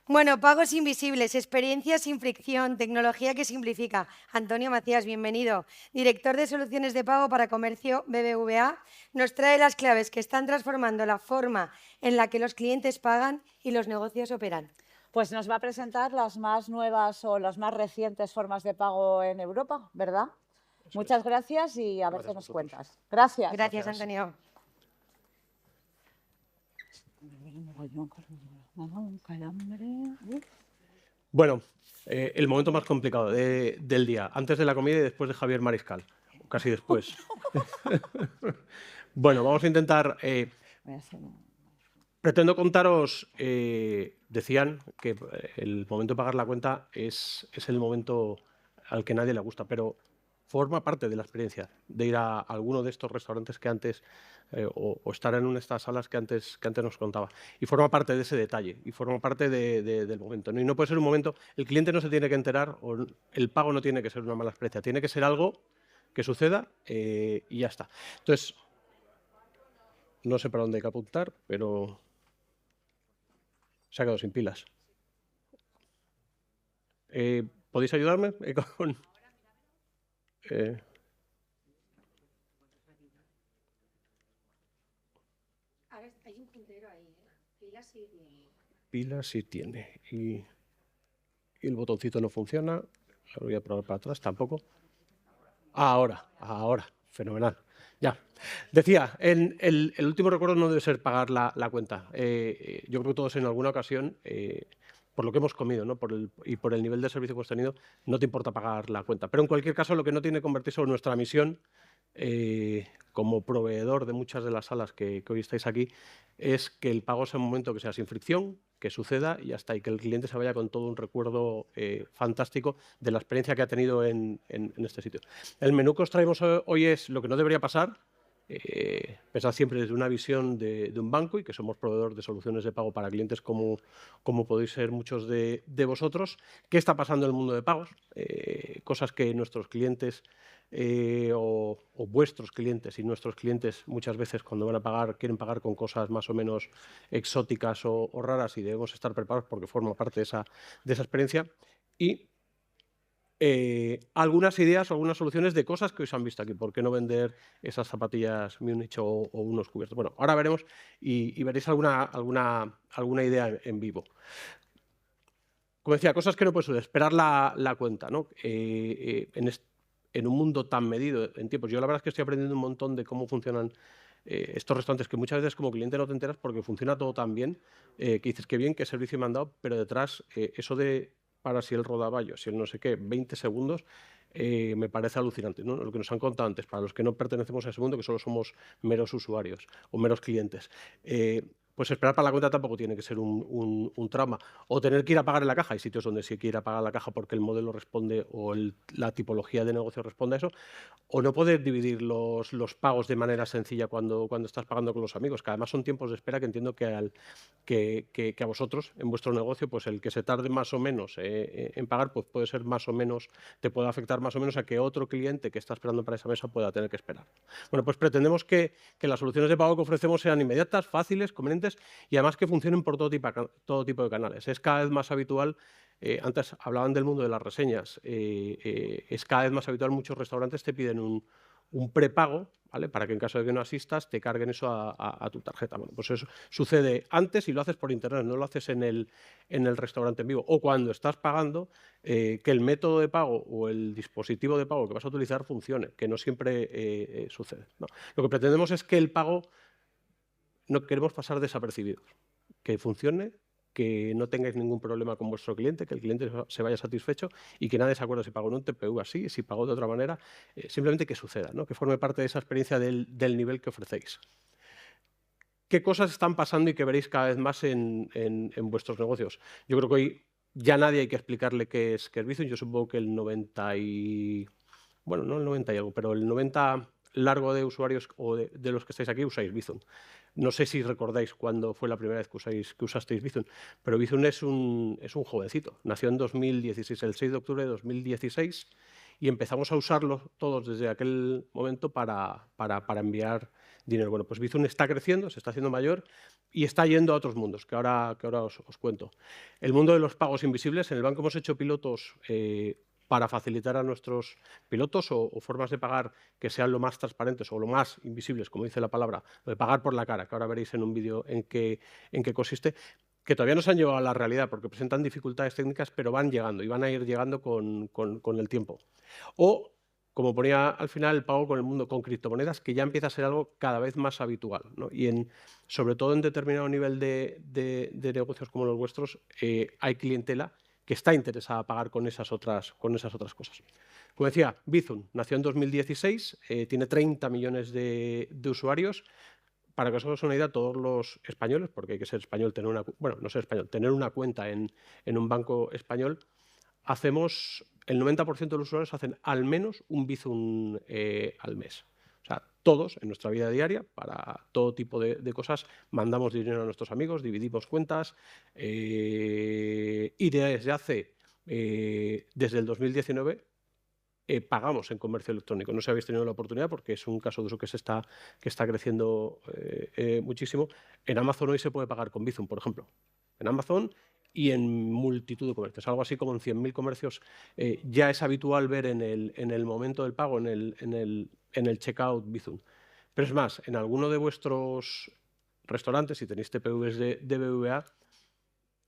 Bueno, pagos invisibles, experiencia sin fricción, tecnología que simplifica. Antonio Macías, bienvenido. Director de soluciones de pago para comercio BBVA, nos trae las claves que están transformando la forma en la que los clientes pagan y los negocios operan. Pues nos va a presentar las más nuevas o las más recientes formas de pago en Europa, ¿verdad? Eso Muchas es. gracias y a ver Gracias qué a nos vosotros. cuentas. Gracias. Gracias, Gracias. Antonio. Bueno, el momento más complicado del día, antes de la comida y después de Javier Mariscal, o casi después. Bueno, vamos a intentar... pretendo contaros, decían que el momento de pagar la cuenta es el momento al que nadie le gusta, pero forma parte de la experiencia de ir a alguno de estos restaurantes que antes, o estar en una de estas salas que antes nos contaba. Y forma parte de ese detalle, y forma parte del momento, ¿no? Y no puede ser un momento, el cliente no se tiene que enterar, o el pago no tiene que ser una mala experiencia, tiene que ser algo que suceda y ya está. Entonces, no sé para dónde hay que apuntar, pero se ha quedado sin pilas. ¿Podéis ayudarme con...? Hay un puntero ahí, pilas sí tiene. Pilas sí tiene. Y el botoncito no funciona. Lo voy a probar para atrás, tampoco. Ahora. Fenomenal. Ya. Decía, el último recuerdo no debe ser pagar la cuenta. Yo creo que todos en alguna ocasión, por lo que hemos comido, ¿no? y por el nivel de servicio que hemos tenido, no te importa pagar la cuenta. Pero en cualquier caso, lo que no tiene que convertirse en nuestra misión, como proveedor de muchas de las salas que hoy estáis aquí, es que el pago sea un momento que sea sin fricción, que suceda y hasta y que el cliente se vaya con todo un recuerdo fantástico de la experiencia que ha tenido en este sitio. El menú que os traemos hoy es lo que no debería pasar. Pensad siempre desde una visión de un banco y que somos proveedor de soluciones de pago para clientes como podéis ser muchos de vosotros. ¿Qué está pasando en el mundo de pagos? Cosas que nuestros clientes o vuestros clientes y nuestros clientes muchas veces cuando van a pagar quieren pagar con cosas más o menos exóticas o raras y debemos estar preparados porque forma parte de esa experiencia. Y algunas ideas o algunas soluciones de cosas que os han visto aquí. ¿Por qué no vender esas zapatillas Múnich o unos cubiertos? Bueno, ahora veremos y veréis alguna idea en vivo. Como decía, cosas que no puedes esperar la cuenta, ¿no? En un mundo tan medido en tiempos. Yo la verdad es que estoy aprendiendo un montón de cómo funcionan estos restaurantes que muchas veces como cliente no te enteras porque funciona todo tan bien que dices qué bien, qué servicio me han dado, pero detrás eso de para si el rodaballo, si el no sé qué, 20 segundos, me parece alucinante, ¿no? Lo que nos han contado antes, para los que no pertenecemos a ese mundo, que solo somos meros usuarios o meros clientes. Pues esperar para la cuenta tampoco tiene que ser un trauma. O tener que ir a pagar en la caja. Hay sitios donde sí hay que ir a pagar la caja porque el modelo responde o la tipología de negocio responde a eso. O no poder dividir los pagos de manera sencilla cuando estás pagando con los amigos, que además son tiempos de espera que entiendo que a vosotros, en vuestro negocio, pues el que se tarde más o menos en pagar, pues puede ser más o menos, te puede afectar más o menos a que otro cliente que está esperando para esa mesa pueda tener que esperar. Bueno, pues pretendemos que las soluciones de pago que ofrecemos sean inmediatas, fáciles, convenientes y además que funcionen por todo tipo de canales. Es cada vez más habitual. Antes hablaban del mundo de las reseñas. Es cada vez más habitual, muchos restaurantes te piden un prepago, ¿vale? Para que en caso de que no asistas te carguen eso a tu tarjeta. Bueno, pues eso sucede antes y lo haces por internet, no lo haces en el restaurante en vivo. O cuando estás pagando, que el método de pago o el dispositivo de pago que vas a utilizar funcione, que no siempre sucede, ¿no? Lo que pretendemos es que el pago no queremos pasar desapercibidos, que funcione, que no tengáis ningún problema con vuestro cliente, que el cliente se vaya satisfecho y que nadie se acuerde si pagó en un TPV así, si pagó de otra manera, simplemente que suceda, ¿no? Que forme parte de esa experiencia del nivel que ofrecéis. ¿Qué cosas están pasando y que veréis cada vez más en vuestros negocios? Yo creo que hoy ya nadie hay que explicarle qué es Bizum. Yo supongo que el 90 y... Bueno, no el 90 y algo, pero el 90 largo de usuarios o de los que estáis aquí usáis Bizum. No sé si recordáis cuándo fue la primera vez que usasteis Bizum, pero Bizum es un jovencito. Nació en 2016, el 6 de octubre de 2016, y empezamos a usarlo todos desde aquel momento para enviar dinero. Bueno, pues Bizum está creciendo, se está haciendo mayor y está yendo a otros mundos, que ahora os cuento. El mundo de los pagos invisibles. En el banco hemos hecho pilotos para facilitar a nuestros pilotos o formas de pagar que sean lo más transparentes o lo más invisibles, como dice la palabra, lo de pagar por la cara, que ahora veréis en un vídeo en qué consiste, que todavía no se han llevado a la realidad porque presentan dificultades técnicas, pero van llegando y van a ir llegando con el tiempo. O, como ponía al final, el pago con el mundo con criptomonedas, que ya empieza a ser algo cada vez más habitual, ¿no? Y sobre todo en determinado nivel de negocios como los vuestros, hay clientela que está interesada a pagar con esas otras cosas. Como decía, Bizum nació en 2016, tiene 30 millones de usuarios. Para que os hagáis una idea, todos los españoles, porque hay que ser español, tener una cuenta en un banco español, el 90% de los usuarios hacen al menos un Bizum al mes. O sea, todos en nuestra vida diaria, para todo tipo de cosas, mandamos dinero a nuestros amigos, dividimos cuentas y desde el 2019 pagamos en comercio electrónico. No sé si habéis tenido la oportunidad porque es un caso de uso que está creciendo muchísimo. En Amazon hoy se puede pagar con Bizum, por ejemplo. En Amazon y en multitud de comercios. Algo así como en 100.000 comercios ya es habitual ver en el momento del pago, en el checkout Bizum. Pero es más, en alguno de vuestros restaurantes, si tenéis TPVs de BBVA,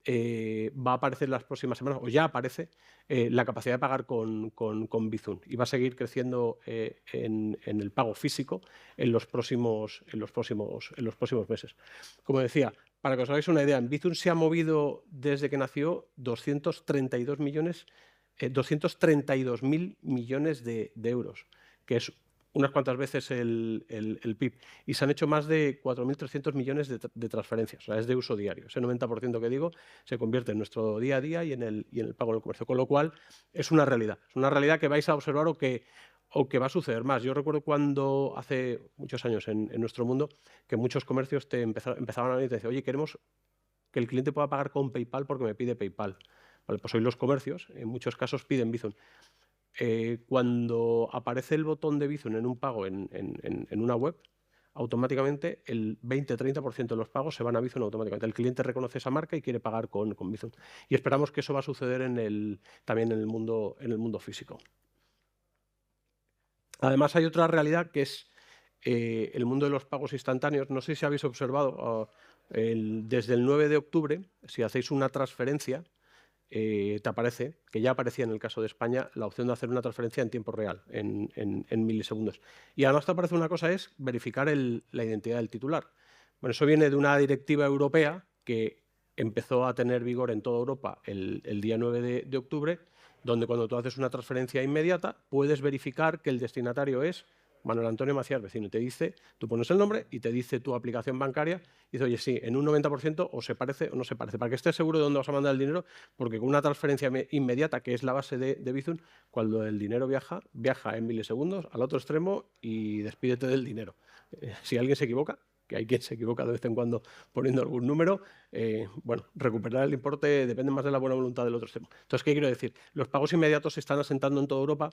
va a aparecer las próximas semanas, o ya aparece, la capacidad de pagar con Bizum y va a seguir creciendo en el pago físico en los próximos meses. Como decía, para que os hagáis una idea, en Bizum se ha movido desde que nació 232.000 millones de euros, que es unas cuantas veces el PIB, y se han hecho más de 4.300 millones de transferencias. O sea, es de uso diario. Ese 90% que digo se convierte en nuestro día a día y en el pago en el comercio. Con lo cual, es una realidad. Es una realidad que vais a observar o que va a suceder más. Yo recuerdo cuando hace muchos años en nuestro mundo que muchos comercios empezaban a venir y te decían, oye, queremos que el cliente pueda pagar con PayPal porque me pide PayPal. Vale, pues hoy los comercios en muchos casos piden Bizum. Cuando aparece el botón de Bizum en un pago en una web, automáticamente el 20-30% de los pagos se van a Bizum automáticamente. El cliente reconoce esa marca y quiere pagar con Bizum. Y esperamos que eso va a suceder también en el mundo físico. Además, hay otra realidad que es el mundo de los pagos instantáneos. No sé si habéis observado, desde el 9 de octubre, si hacéis una transferencia, te aparece, que ya aparecía en el caso de España, la opción de hacer una transferencia en tiempo real, en milisegundos. Y además te aparece una cosa, es verificar la identidad del titular. Bueno, eso viene de una directiva europea que empezó a tener vigor en toda Europa el día 9 de octubre, donde cuando tú haces una transferencia inmediata puedes verificar que el destinatario es Manuel Antonio Macías Vecino, y te dice, tú pones el nombre y te dice tu aplicación bancaria y dice, oye, sí, en un 90% o se parece o no se parece, para que estés seguro de dónde vas a mandar el dinero, porque con una transferencia inmediata, que es la base de Bizum, cuando el dinero viaja en milisegundos al otro extremo y despídete del dinero. Si alguien se equivoca, que hay quien se equivoca de vez en cuando poniendo algún número, bueno, recuperar el importe depende más de la buena voluntad del otro extremo. Entonces, ¿qué quiero decir? Los pagos inmediatos se están asentando en toda Europa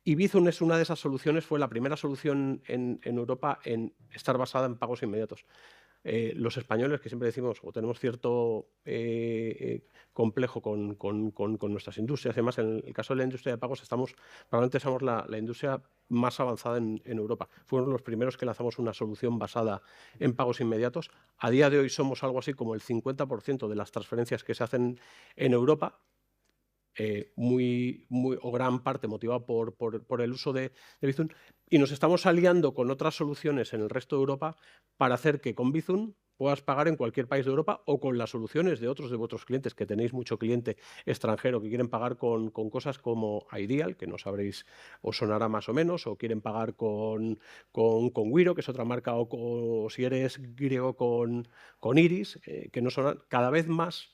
y Bizum es una de esas soluciones, fue la primera solución en Europa en estar basada en pagos inmediatos. Los españoles, que siempre decimos, o tenemos cierto complejo con nuestras industrias, además en el caso de la industria de pagos probablemente somos la industria más avanzada en Europa. Fueron los primeros que lanzamos una solución basada en pagos inmediatos. A día de hoy somos algo así como el 50% de las transferencias que se hacen en Europa, o gran parte motivado por el uso de Bizum, y nos estamos aliando con otras soluciones en el resto de Europa para hacer que con Bizum puedas pagar en cualquier país de Europa o con las soluciones de otros de vuestros clientes, que tenéis mucho cliente extranjero que quieren pagar con cosas como Ideal, que no sabréis, os sonará más o menos, o quieren pagar con Wiro, que es otra marca, o si eres griego con Iris, que no son cada vez más.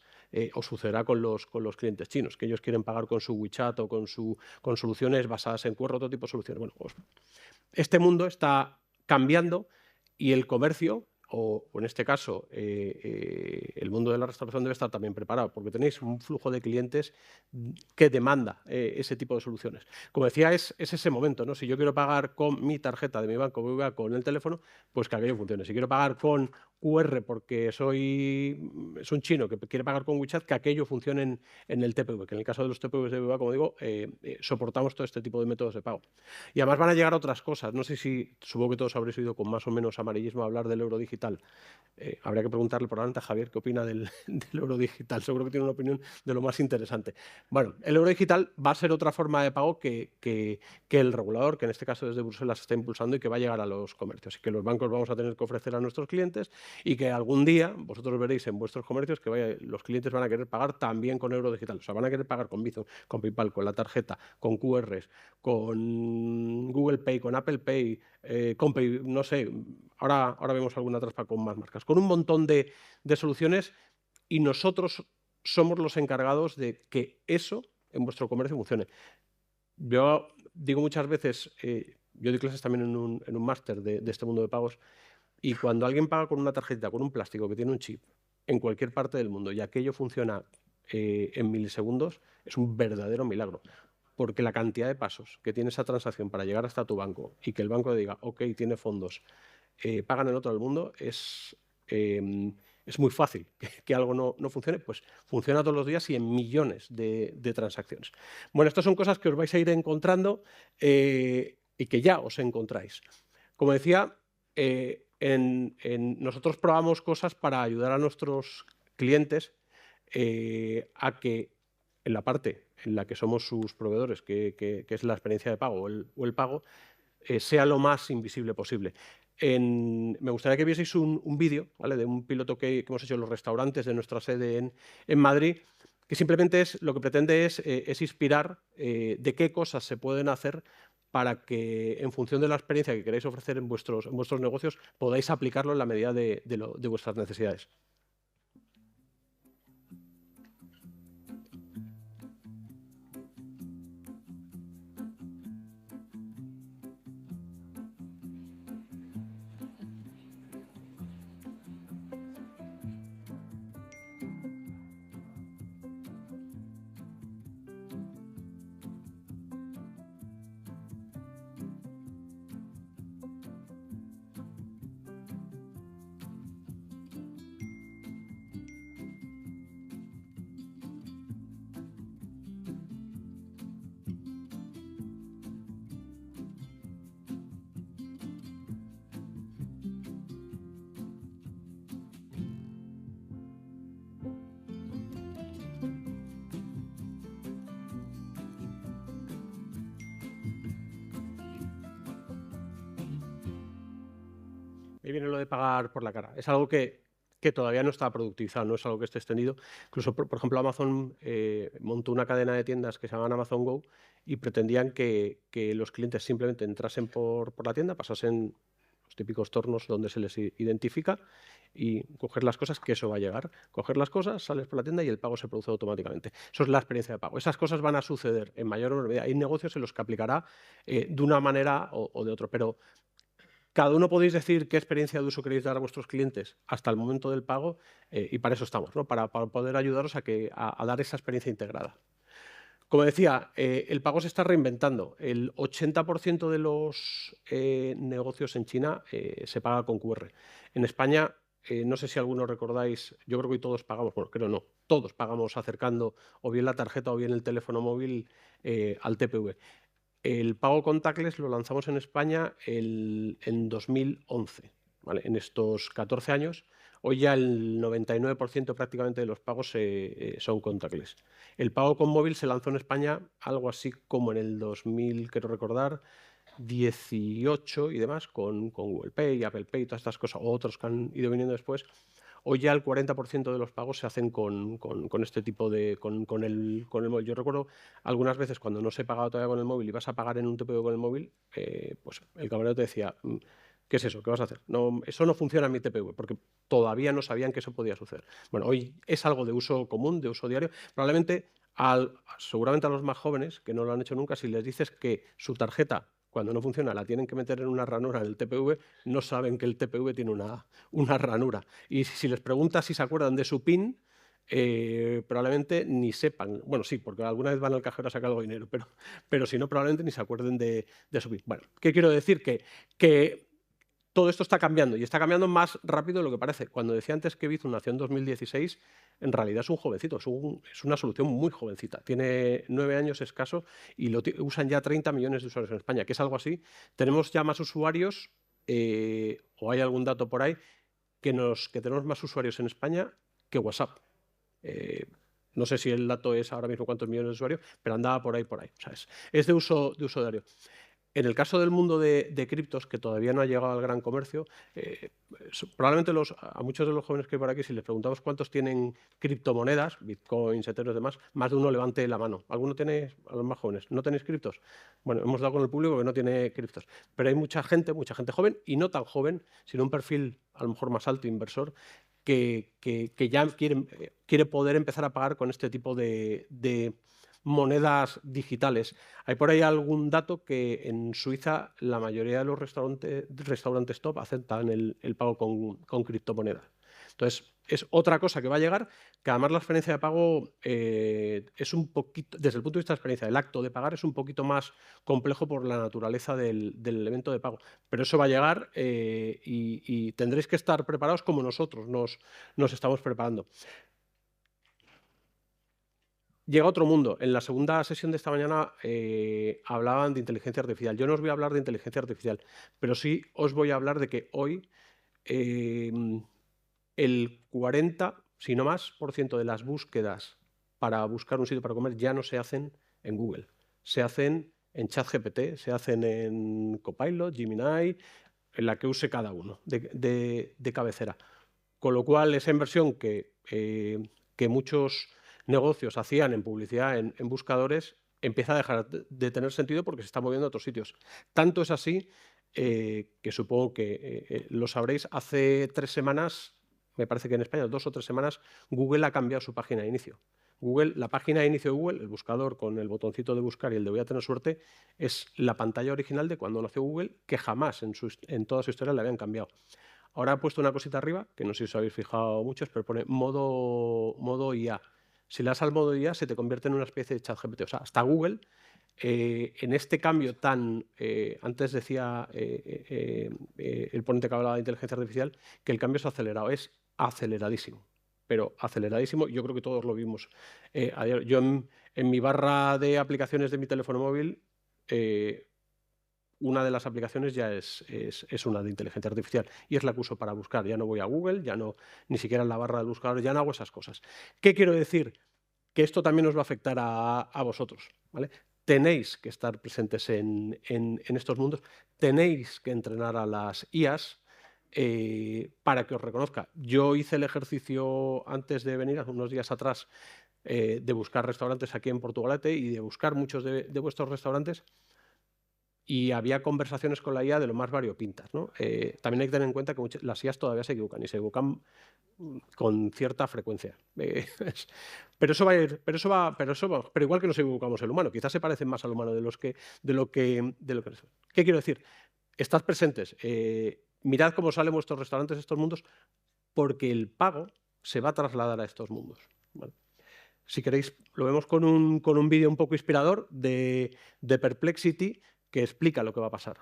O sucederá con los clientes chinos, que ellos quieren pagar con su WeChat o con soluciones basadas en QR, otro tipo de soluciones. Bueno, pues este mundo está cambiando y el comercio, o en este caso el mundo de la restauración debe estar también preparado, porque tenéis un flujo de clientes que demanda ese tipo de soluciones. Como decía, es ese momento, ¿no? Si yo quiero pagar con mi tarjeta de mi banco BBVA con el teléfono, pues que aquello funcione. Si quiero pagar con QR porque es un chino que quiere pagar con WeChat, que aquello funcione en el TPV, que en el caso de los TPVs de BBVA, como digo, soportamos todo este tipo de métodos de pago. Y además van a llegar otras cosas. No sé si, supongo que todos habréis oído con más o menos amarillismo hablar del euro digital. Habría que preguntarle probablemente a Javier qué opina del euro digital. Seguro que tiene una opinión de lo más interesante. Bueno, el euro digital va a ser otra forma de pago que el regulador, que en este caso desde Bruselas está impulsando y que va a llegar a los comercios y que los bancos vamos a tener que ofrecer a nuestros clientes y que algún día vosotros veréis en vuestros comercios que los clientes van a querer pagar también con euro digital. O sea, van a querer pagar con Bizum, con PayPal, con la tarjeta, con QRs, con Google Pay, con Apple Pay, con Pay, no sé, ahora vemos alguna trampa con más marcas, con un montón de soluciones, y nosotros somos los encargados de que eso en vuestro comercio funcione. Yo digo muchas veces, yo doy clases también en un máster de este mundo de pagos, y cuando alguien paga con una tarjeta, con un plástico que tiene un chip en cualquier parte del mundo y aquello funciona en milisegundos, es un verdadero milagro. Porque la cantidad de pasos que tiene esa transacción para llegar hasta tu banco y que el banco diga, ok, tiene fondos, pagan en otro del mundo, es muy fácil que algo no funcione, pues funciona todos los días y en millones de transacciones. Bueno, estas son cosas que os vais a ir encontrando y que ya os encontráis. Como decía, nosotros probamos cosas para ayudar a nuestros clientes a que en la parte en la que somos sus proveedores, que es la experiencia de pago o el pago, sea lo más invisible posible. Me gustaría que vieseis un vídeo, ¿vale?, de un piloto que hemos hecho en los restaurantes de nuestra sede en Madrid, que simplemente lo que pretende es inspirar de qué cosas se pueden hacer para que, en función de la experiencia que queráis ofrecer en vuestros negocios, podáis aplicarlo en la medida de vuestras necesidades. Ahí viene lo de pagar por la cara. Es algo que todavía no está productivizado, no es algo que esté extendido. Incluso, por ejemplo, Amazon montó una cadena de tiendas que se llaman Amazon Go y pretendían que los clientes simplemente entrasen por la tienda, pasasen los típicos tornos donde se les identifica y coger las cosas, que eso va a llegar. Coger las cosas, sales por la tienda y el pago se produce automáticamente. Eso es la experiencia de pago. Esas cosas van a suceder en mayor o menor medida. Hay negocios en los que aplicará de una manera o de otra, pero cada uno podéis decir qué experiencia de uso queréis dar a vuestros clientes hasta el momento del pago y para eso estamos, ¿no? Para poder ayudaros a dar esa experiencia integrada. Como decía, el pago se está reinventando. El 80% de los negocios en China se paga con QR. En España, no sé si algunos recordáis, yo creo que hoy todos pagamos, bueno, creo no, todos pagamos acercando o bien la tarjeta o bien el teléfono móvil al TPV. El pago contactless lo lanzamos en España en 2011. ¿Vale? En estos 14 años, hoy ya el 99% prácticamente de los pagos son contactless. El pago con móvil se lanzó en España algo así como en el 2000, quiero recordar, 18 y demás, con Google Pay, Apple Pay, todas estas cosas, o otros que han ido viniendo después. Hoy ya el 40% de los pagos se hacen con este tipo de... con el móvil. Yo recuerdo algunas veces cuando no se pagaba todavía con el móvil y vas a pagar en un TPV con el móvil, pues el camarero te decía, ¿qué es eso? ¿Qué vas a hacer? No, eso no funciona en mi TPV, porque todavía no sabían que eso podía suceder. Bueno, hoy es algo de uso común, de uso diario. Probablemente, seguramente a los más jóvenes, que no lo han hecho nunca, si les dices que su tarjeta cuando no funciona, la tienen que meter en una ranura en el TPV, no saben que el TPV tiene una ranura. Y si les preguntas si se acuerdan de su PIN, probablemente ni sepan. Bueno, sí, porque alguna vez van al cajero a sacar algo de dinero, pero si no, probablemente ni se acuerden de su PIN. Bueno, ¿qué quiero decir? Que todo esto está cambiando y está cambiando más rápido de lo que parece. Cuando decía antes que Bizum nació en 2016, en realidad es un jovencito, es una solución muy jovencita. Tiene 9 años escaso y lo usan ya 30 millones de usuarios en España, que es algo así. Tenemos ya más usuarios, o hay algún dato por ahí, que tenemos más usuarios en España que WhatsApp. No sé si el dato es ahora mismo cuántos millones de usuarios, pero andaba por ahí. O sea, es de uso diario. En el caso del mundo de criptos, que todavía no ha llegado al gran comercio, probablemente a muchos de los jóvenes que hay por aquí, si les preguntamos cuántos tienen criptomonedas, bitcoins, ethereum y demás, más de uno levante la mano. ¿Alguno tiene, a los más jóvenes, no tenéis criptos? Bueno, hemos dado con el público que no tiene criptos. Pero hay mucha gente joven, y no tan joven, sino un perfil a lo mejor más alto, inversor, que ya quiere poder empezar a pagar con este tipo de monedas digitales. Hay por ahí algún dato que en Suiza la mayoría de los restaurantes top aceptan el pago con criptomonedas. Entonces, es otra cosa que va a llegar, que además la experiencia de pago es un poquito, desde el punto de vista de experiencia, el acto de pagar es un poquito más complejo por la naturaleza del elemento de pago. Pero eso va a llegar y tendréis que estar preparados como nosotros nos estamos preparando. Llega otro mundo. En la segunda sesión de esta mañana hablaban de inteligencia artificial. Yo no os voy a hablar de inteligencia artificial, pero sí os voy a hablar de que hoy el 40, si no más, % de las búsquedas para buscar un sitio para comer ya no se hacen en Google. Se hacen en ChatGPT, se hacen en Copilot, Gemini, en la que use cada uno de cabecera. Con lo cual, esa inversión que muchos negocios hacían en publicidad, en buscadores, empieza a dejar de tener sentido porque se está moviendo a otros sitios. Tanto es así que supongo que lo sabréis, hace 3 semanas, me parece que en España, 2 o 3 semanas, Google ha cambiado su página de inicio. La página de inicio de Google, el buscador con el botoncito de buscar y el de voy a tener suerte, es la pantalla original de cuando nació Google, que jamás en toda su historia le habían cambiado. Ahora he puesto una cosita arriba, que no sé si os habéis fijado muchos, pero pone modo IA. Si le das al modo IA, se te convierte en una especie de ChatGPT. O sea, hasta Google, en este cambio tan... antes decía el ponente que hablaba de inteligencia artificial, que el cambio es acelerado. Es aceleradísimo, pero aceleradísimo. Yo creo que todos lo vimos. Yo en mi barra de aplicaciones de mi teléfono móvil... una de las aplicaciones ya es una de inteligencia artificial y es la que uso para buscar. Ya no voy a Google, ya no, ni siquiera en la barra del buscador, ya no hago esas cosas. ¿Qué quiero decir? Que esto también os va a afectar a vosotros, ¿vale? Tenéis que estar presentes en estos mundos, tenéis que entrenar a las IAs para que os reconozca. Yo hice el ejercicio antes de venir, hace unos días atrás, de buscar restaurantes aquí en Portugalete y de buscar muchos de vuestros restaurantes. Y había conversaciones con la IA de lo más variopintas, ¿no? También hay que tener en cuenta que las IAs todavía se equivocan y se equivocan con cierta frecuencia. Pero eso va a ir, pero igual que nos equivocamos el humano, quizás se parecen más al humano de lo que. ¿Qué quiero decir? Estad presentes, mirad cómo salen vuestros restaurantes de estos mundos, porque el pago se va a trasladar a estos mundos, ¿vale? Si queréis, lo vemos con un vídeo un poco inspirador de Perplexity, que explica lo que va a pasar.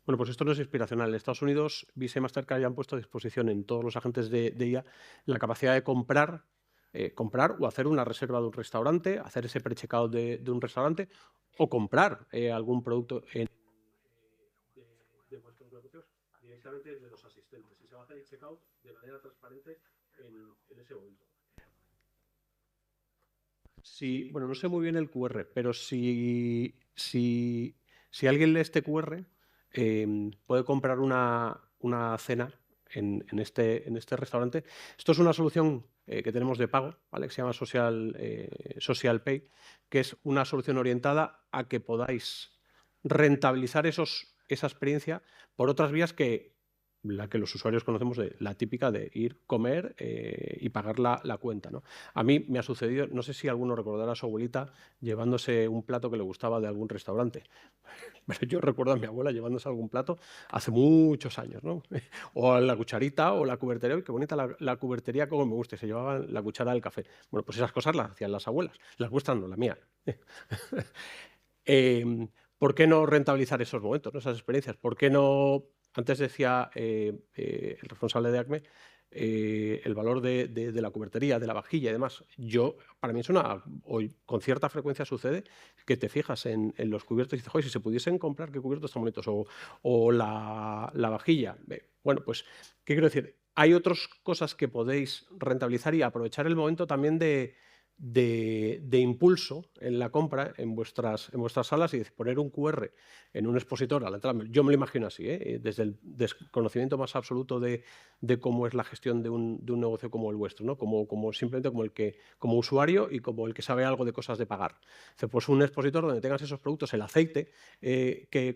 Bueno, pues esto no es inspiracional. En Estados Unidos, Visa y Mastercard ya han puesto a disposición en todos los agentes de IA la capacidad de comprar o hacer una reserva de un restaurante, hacer ese pre-checkout de un restaurante o comprar algún producto de vuestros negocios directamente desde los asistentes. Y se va a hacer el checkout de manera transparente en ese momento. Sí, bueno, no sé muy bien el QR, pero si alguien lee este QR, puede comprar una cena en este restaurante. Esto es una solución que tenemos de pago, ¿vale? Que se llama Social Pay, que es una solución orientada a que podáis rentabilizar esa experiencia por otras vías que la que los usuarios conocemos, la típica de ir, comer y pagar la cuenta, ¿no? A mí me ha sucedido, no sé si alguno recordará a su abuelita llevándose un plato que le gustaba de algún restaurante. Pero yo recuerdo a mi abuela llevándose algún plato hace muchos años, ¿no? O la cucharita o la cubertería. Qué bonita la cubertería, como me gusta. Se llevaba la cuchara del café. Bueno, pues esas cosas las hacían las abuelas. Las vuestras no, la mía. ¿Por qué no rentabilizar esos momentos, ¿no? Esas experiencias? ¿Por qué no? Antes decía el responsable de ACME el valor de la cubertería, de la vajilla y demás. Para mí es hoy con cierta frecuencia sucede que te fijas en los cubiertos y dices, joder, si se pudiesen comprar, qué cubiertos tan bonitos, o la vajilla. Bueno, pues, ¿qué quiero decir? Hay otras cosas que podéis rentabilizar y aprovechar el momento también de impulso en la compra en vuestras salas y poner un QR en un expositor a la entrada. Yo me lo imagino así, desde el desconocimiento más absoluto de cómo es la gestión de un negocio como el vuestro, ¿no? Simplemente como usuario y como el que sabe algo de cosas de pagar. Pues un expositor donde tengas esos productos, el aceite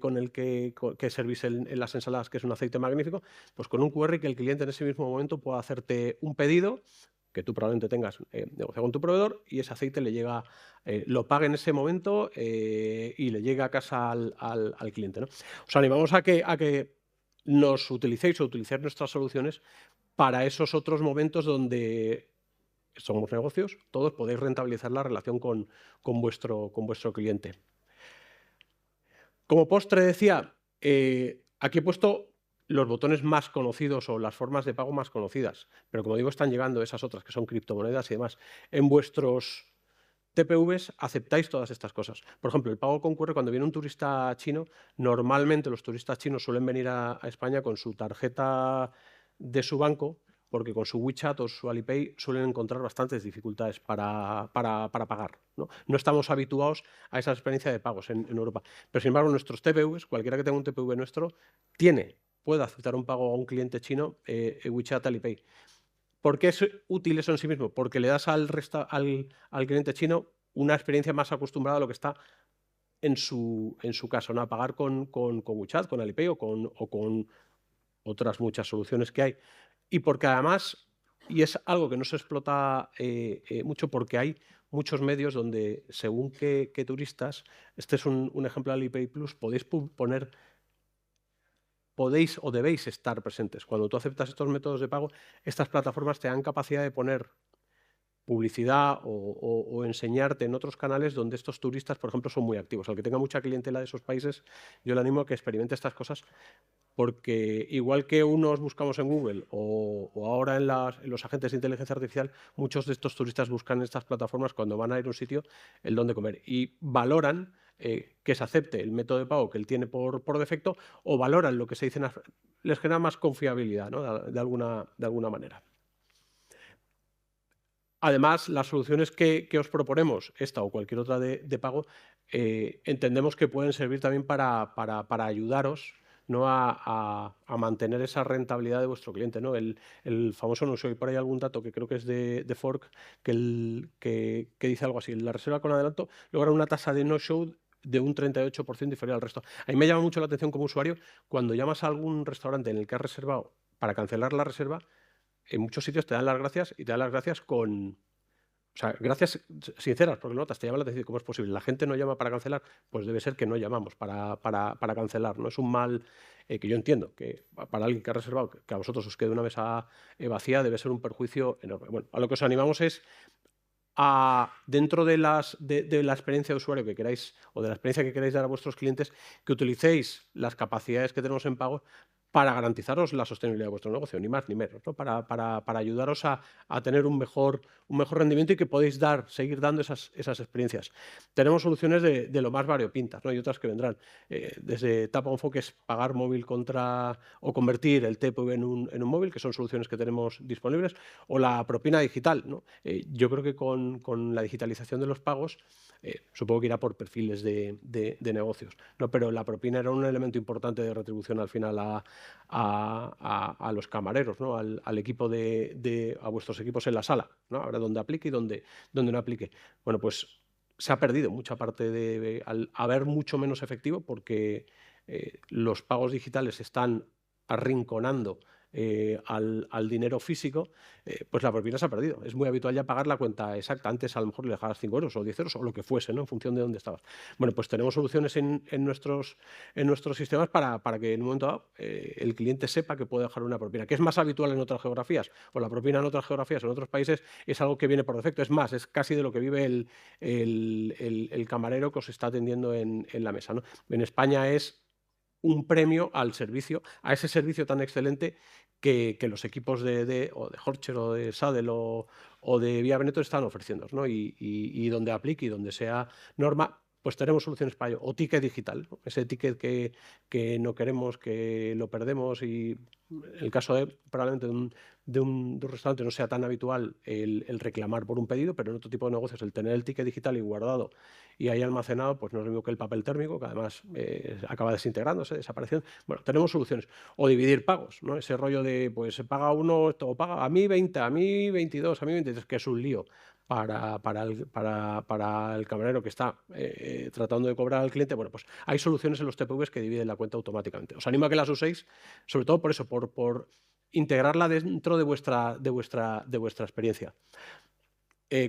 con el que servís en las ensaladas, que es un aceite magnífico, pues con un QR que el cliente en ese mismo momento pueda hacerte un pedido que tú probablemente tengas negociado con tu proveedor y ese aceite le llega, lo pague en ese momento y le llega a casa al cliente, ¿no? Os animamos a que nos utilicéis nuestras soluciones para esos otros momentos donde somos negocios, todos podéis rentabilizar la relación con vuestro cliente. Como postre decía, aquí he puesto los botones más conocidos o las formas de pago más conocidas, pero como digo, están llegando esas otras que son criptomonedas y demás. En vuestros TPVs aceptáis todas estas cosas. Por ejemplo, el pago con QR, cuando viene un turista chino, normalmente los turistas chinos suelen venir a España con su tarjeta de su banco, porque con su WeChat o su Alipay suelen encontrar bastantes dificultades para pagar, ¿no? No estamos habituados a esa experiencia de pagos en Europa. Pero, sin embargo, nuestros TPVs, cualquiera que tenga un TPV nuestro, puede aceptar un pago a un cliente chino WeChat, Alipay. ¿Por qué es útil eso en sí mismo? Porque le das al cliente chino una experiencia más acostumbrada a lo que está en su caso, ¿no? A pagar con WeChat, con Alipay o con otras muchas soluciones que hay. Y porque además, y es algo que no se explota mucho, porque hay muchos medios donde, según qué turistas, este es un ejemplo de Alipay Plus, podéis o debéis estar presentes. Cuando tú aceptas estos métodos de pago, estas plataformas te dan capacidad de poner publicidad o enseñarte en otros canales donde estos turistas, por ejemplo, son muy activos. Al que tenga mucha clientela de esos países, yo le animo a que experimente estas cosas, porque igual que unos buscamos en Google o ahora en los agentes de inteligencia artificial, muchos de estos turistas buscan en estas plataformas cuando van a ir a un sitio el dónde comer y valoran que se acepte el método de pago que él tiene por defecto, o valoran lo que se dice, les genera más confiabilidad, ¿no? de alguna manera. Además, las soluciones que os proponemos, esta o cualquier otra de pago, entendemos que pueden servir también para ayudaros, ¿no? a mantener esa rentabilidad de vuestro cliente, ¿no? El famoso, no sé, por ahí algún dato que creo que es de Fork, que dice algo así: la reserva con adelanto logra una tasa de no-show de un 38% inferior al resto. A mí me llama mucho la atención como usuario cuando llamas a algún restaurante en el que has reservado para cancelar la reserva. En muchos sitios te dan las gracias y te dan las gracias con... O sea, gracias sinceras, porque notas, te llaman la atención. ¿Cómo es posible? La gente no llama para cancelar, pues debe ser que no llamamos para cancelar, ¿no? Es un mal que yo entiendo, que para alguien que ha reservado, que a vosotros os quede una mesa vacía, debe ser un perjuicio enorme. Bueno, a lo que os animamos es dentro de la experiencia de usuario que queráis o de la experiencia que queráis dar a vuestros clientes, que utilicéis las capacidades que tenemos en pago para garantizaros la sostenibilidad de vuestro negocio, ni más ni menos, ¿no? Para ayudaros a tener un mejor rendimiento y que podéis seguir dando esas experiencias. Tenemos soluciones de lo más variopintas, ¿no? Y otras que vendrán. Desde Tap on Phone, que es pagar móvil o convertir el TPV en un móvil, que son soluciones que tenemos disponibles, o la propina digital, ¿no? Yo creo que con la digitalización de los pagos, supongo que irá por perfiles de negocios, ¿no? Pero la propina era un elemento importante de retribución al final a los camareros, ¿no? Al equipo a vuestros equipos en la sala, ¿no? Ahora donde aplique y donde no aplique. Bueno, pues se ha perdido mucha parte al haber mucho menos efectivo, porque los pagos digitales están arrinconando al dinero físico, pues la propina se ha perdido. Es muy habitual ya pagar la cuenta exacta. Antes a lo mejor le dejabas 5 euros o 10 euros o lo que fuese, ¿no? En función de dónde estabas. Bueno, pues tenemos soluciones en nuestros sistemas para que en un momento dado el cliente sepa que puede dejar una propina, que es más habitual en otras geografías, o la propina en otras geografías, en otros países, es algo que viene por defecto. Es más, es casi de lo que vive el camarero que os está atendiendo en la mesa, ¿no? En España es un premio al servicio, a ese servicio tan excelente que los equipos de Horcher o de Sadel o de Vía Veneto están ofreciendo, ¿no? Y donde aplique y donde sea norma, pues tenemos soluciones para ello. O ticket digital, ¿no? Ese ticket que no queremos, que lo perdemos, y el caso probablemente de un restaurante no sea tan habitual el reclamar por un pedido, pero en otro tipo de negocios el tener el ticket digital y guardado y ahí almacenado, pues no es lo mismo que el papel térmico, que además acaba desintegrándose, desapareciendo. Bueno, tenemos soluciones. O dividir pagos, ¿no? Ese rollo de, pues se paga uno, o paga a mí 20, a mí 22, a mí 23, que es un lío para el camarero que está tratando de cobrar al cliente. Bueno, pues hay soluciones en los TPVs que dividen la cuenta automáticamente. Os animo a que las uséis, sobre todo por eso, por integrarla dentro de vuestra experiencia.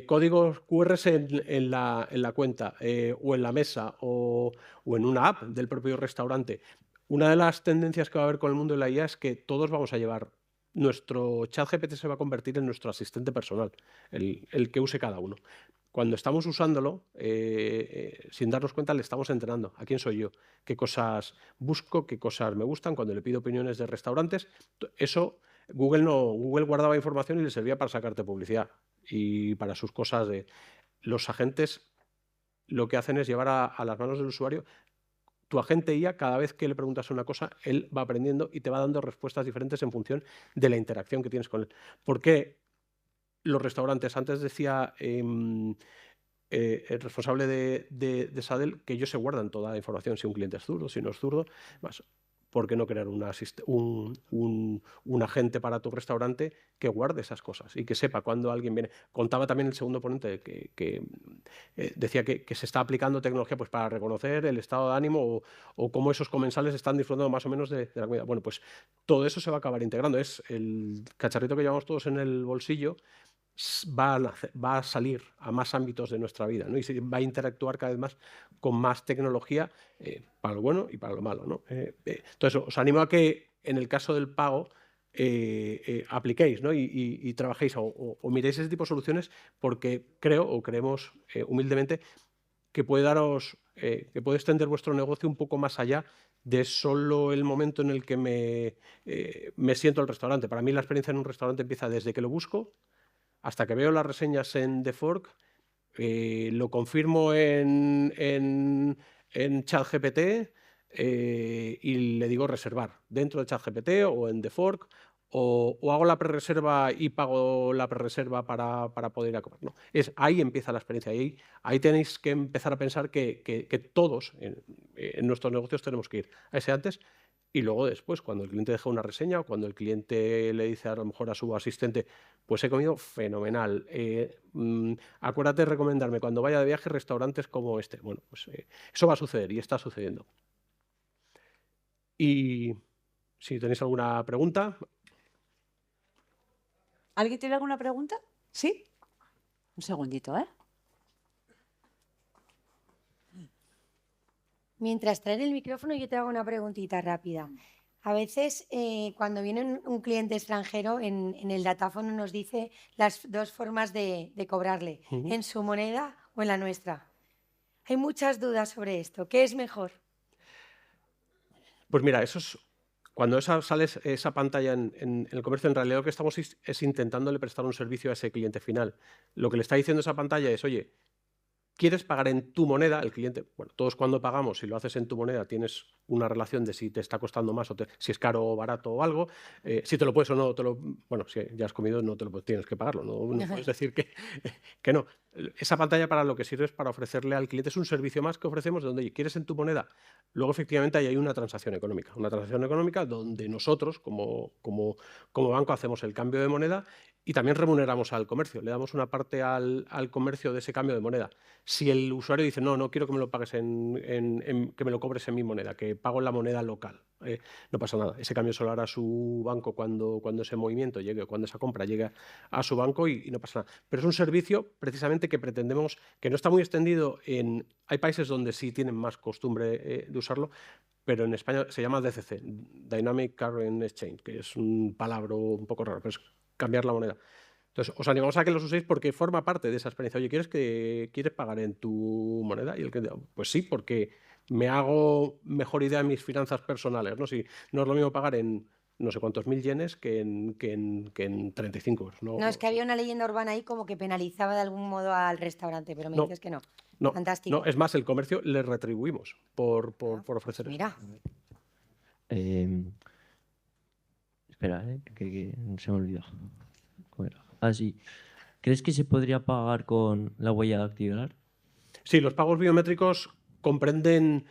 Códigos QR en la cuenta o en la mesa o en una app del propio restaurante. Una de las tendencias que va a haber con el mundo de la IA es que todos vamos a llevar, nuestro chat GPT se va a convertir en nuestro asistente personal, el que use cada uno. Cuando estamos usándolo, sin darnos cuenta, le estamos entrenando. ¿A quién soy yo? ¿Qué cosas busco? ¿Qué cosas me gustan? Cuando le pido opiniones de restaurantes, eso Google guardaba información y le servía para sacarte publicidad y para sus cosas de... Los agentes lo que hacen es llevar a las manos del usuario. Tu agente IA, cada vez que le preguntas una cosa, él va aprendiendo y te va dando respuestas diferentes en función de la interacción que tienes con él. ¿Por qué los restaurantes? Antes decía el responsable de Sadel que ellos se guardan toda la información, si un cliente es zurdo, si no es zurdo. Más, ¿por qué no crear un agente para tu restaurante que guarde esas cosas y que sepa cuando alguien viene? Contaba también el segundo ponente que decía que se está aplicando tecnología pues para reconocer el estado de ánimo o cómo esos comensales están disfrutando más o menos de la comida. Bueno, pues todo eso se va a acabar integrando. Es el cacharrito que llevamos todos en el bolsillo. Va a salir a más ámbitos de nuestra vida, ¿no? Y se va a interactuar cada vez más con más tecnología, para lo bueno y para lo malo, ¿no? Entonces, os animo a que en el caso del pago apliquéis, ¿no? y trabajéis o miréis ese tipo de soluciones, porque creemos humildemente que puede extender vuestro negocio un poco más allá de solo el momento en el que me siento al restaurante. Para mí la experiencia en un restaurante empieza desde que lo busco hasta que veo las reseñas en TheFork, lo confirmo en ChatGPT y le digo reservar dentro de ChatGPT o en TheFork, o hago la prerreserva y pago la prerreserva para poder ir a comer, ¿no? Ahí empieza la experiencia. Ahí tenéis que empezar a pensar que todos en nuestros negocios tenemos que ir a ese antes. Y luego después, cuando el cliente deja una reseña o cuando el cliente le dice a lo mejor a su asistente, pues he comido fenomenal, acuérdate de recomendarme cuando vaya de viaje restaurantes como este. Bueno, pues eso va a suceder y está sucediendo. Y si tenéis alguna pregunta. ¿Alguien tiene alguna pregunta? ¿Sí? Un segundito, ¿eh? Mientras traen el micrófono, yo te hago una preguntita rápida. A veces, cuando viene un cliente extranjero, en el datáfono nos dice las dos formas de cobrarle, Ujú. en su moneda o en la nuestra. Hay muchas dudas sobre esto. ¿Qué es mejor? Pues mira, cuando sale esa pantalla en el comercio, en realidad lo que estamos es intentándole prestar un servicio a ese cliente final. Lo que le está diciendo esa pantalla es, oye, ¿quieres pagar en tu moneda? El cliente, bueno, todos cuando pagamos, si lo haces en tu moneda, tienes una relación de si te está costando más o si es caro o barato o algo. Si te lo puedes o no, bueno, si ya has comido, no te lo tienes que pagarlo. No puedes decir que no. Esa pantalla para lo que sirve es para ofrecerle al cliente, es un servicio más que ofrecemos donde, oye, ¿quieres en tu moneda? Luego, efectivamente, ahí hay una transacción económica donde nosotros, como banco, hacemos el cambio de moneda y también remuneramos al comercio. Le damos una parte al comercio de ese cambio de moneda. Si el usuario dice, no quiero que me lo pagues que me lo cobres en mi moneda, que pago en la moneda local, no pasa nada. Ese cambio solo hará su banco cuando ese movimiento llegue, cuando esa compra llegue a su banco y no pasa nada. Pero es un servicio precisamente que pretendemos, que no está muy extendido hay países donde sí tienen más costumbre de usarlo, pero en España se llama DCC, Dynamic Currency Exchange, que es un palabra un poco raro, pero es cambiar la moneda. Entonces, os animamos a que los uséis porque forma parte de esa experiencia. Oye, ¿quieres pagar en tu moneda? Y el que pues sí, porque me hago mejor idea de mis finanzas personales, ¿no? Si no es lo mismo pagar en no sé cuántos mil yenes que en 35 euros. No, es que había una leyenda urbana ahí como que penalizaba de algún modo al restaurante, pero me No, dices que no. no, Fantástico. es más, el comercio le retribuimos por ofrecer eso. Mira, Espera, que se me olvidó. ¿Cómo era? Ah, sí. ¿Crees que se podría pagar con la huella dactilar? Sí, los pagos biométricos comprenden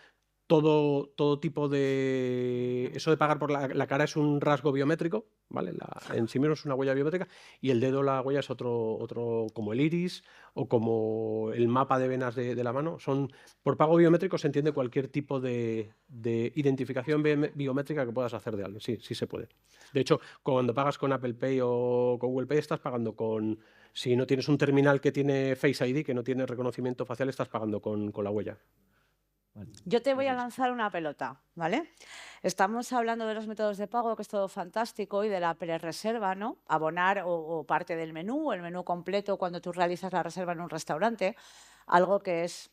todo tipo de... Eso de pagar por la cara es un rasgo biométrico, ¿vale? En sí mismo es una huella biométrica y el dedo, la huella es otro como el iris o como el mapa de venas de la mano. Por pago biométrico se entiende cualquier tipo de identificación biométrica que puedas hacer de alguien. Sí, sí se puede. De hecho, cuando pagas con Apple Pay o con Google Pay, estás pagando con... Si no tienes un terminal que tiene Face ID, que no tiene reconocimiento facial, estás pagando con la huella. Vale. Yo te voy a lanzar una pelota, ¿vale? Estamos hablando de los métodos de pago, que es todo fantástico, y de la prerreserva, ¿no? Abonar o parte del menú, o el menú completo cuando tú realizas la reserva en un restaurante, algo que es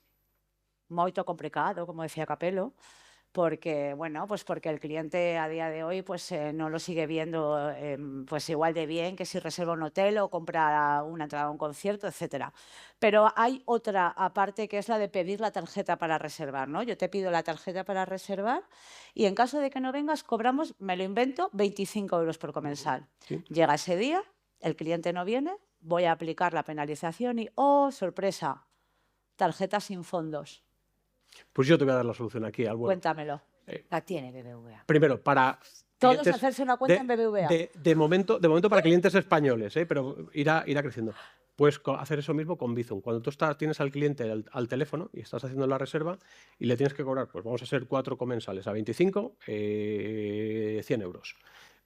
muy complicado, como decía Capello, porque, bueno, pues porque el cliente a día de hoy pues, no lo sigue viendo pues igual de bien que si reserva un hotel o compra una entrada a un concierto, etcétera. Pero hay otra aparte que es la de pedir la tarjeta para reservar, ¿no? Yo te pido la tarjeta para reservar y en caso de que no vengas cobramos, me lo invento, 25 euros por comensal. Sí. Llega ese día, el cliente no viene, voy a aplicar la penalización y, ¡oh, sorpresa! Tarjeta sin fondos. Pues yo te voy a dar la solución aquí al bueno. Cuéntamelo. la tiene BBVA. Primero, para Todos clientes hacerse una cuenta en BBVA. De momento para clientes españoles, pero irá creciendo. Puedes hacer eso mismo con Bizum. Cuando tú tienes al cliente al teléfono y estás haciendo la reserva y le tienes que cobrar, pues vamos a ser 4 comensales a 25, 100 euros.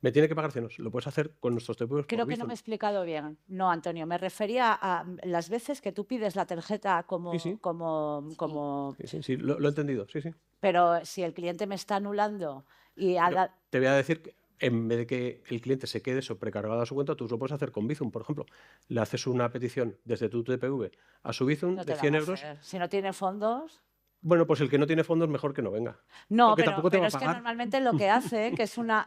Me tiene que pagar 100 euros. Lo puedes hacer con nuestros TPVs. Creo que no me he explicado bien. No, Antonio, me refería a las veces que tú pides la tarjeta como... Sí. como... Sí, lo he entendido, sí. Pero si el cliente me está anulando y... Te voy a decir que en vez de que el cliente se quede precargado a su cuenta, tú lo puedes hacer con Bizum, por ejemplo. Le haces una petición desde tu TPV a su Bizum no de 100 euros. Si no tiene fondos... Bueno, pues el que no tiene fondos mejor que no venga. No, porque pero, tampoco te va a es que pagar. normalmente lo que hace, que es una...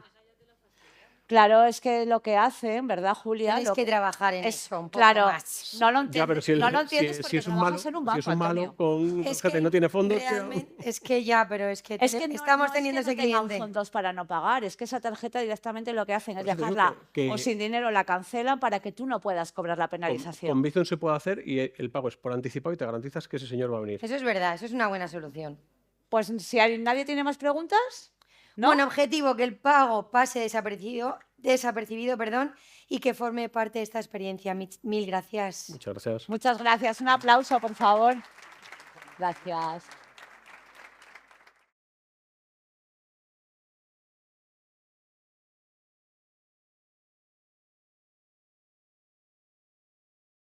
Claro, es que lo que hacen, ¿verdad, Julia? Tienes que trabajar en eso un poco claro, más. no lo entiendes, Ya, pero no lo entiendes porque es un trabajas malo, en un banco, si es un malo Antonio. con Es tarjeta y que no tiene fondos... realmente, es que ya, pero es que, Es que estamos no teniendo es que ese no tengan cliente. fondos para no pagar, es que esa tarjeta directamente lo que hacen es Por eso te digo dejarla que- o sin dinero la cancelan para que tú no puedas cobrar la penalización. Con Bizum se puede hacer y el pago es por anticipado y te garantizas que ese señor va a venir. Eso es verdad, eso es una buena solución. Pues si nadie tiene más preguntas, ¿no? Bueno, objetivo, que el pago pase desapercibido, y que forme parte de esta experiencia. Mil gracias. Muchas gracias. Muchas gracias. Un aplauso, por favor. Gracias.